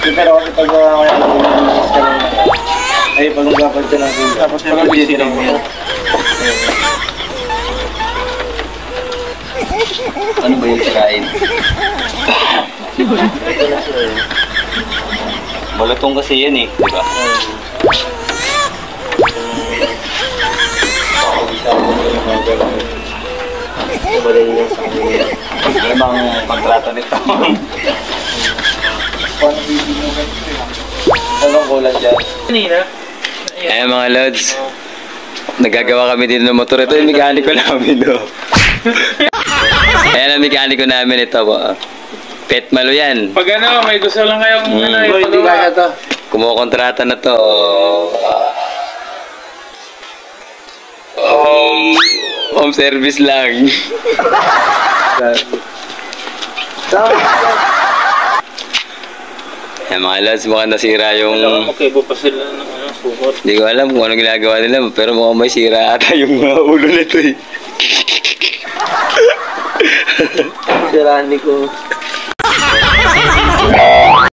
Pero kasi pag ay pag magkapad siya ng kuya. Tapos pag mag-isirang mo yan. Ano ba yung sirain? Malutong kasi yan eh, di ba? Ano bang kontrata nito? Anong kulat dyan? Kanina? Ayan mga lods, nagagawa kami dito ng motor. Ito yung mekaniko namin, no? Ayan ang mekaniko namin ito. Pet Malo yan. Pag ano, may gusto lang kayong ano, Hindi kaya to. Kumukontrata na to. Home service lang. Ayan mga lods, mukhang nasira yung... Okay, pa sila ng ano, sukot. Hindi ko alam kung anong ginagawa nila, pero mukhang may sira ata yung ulo nito eh. Siraan ni ko.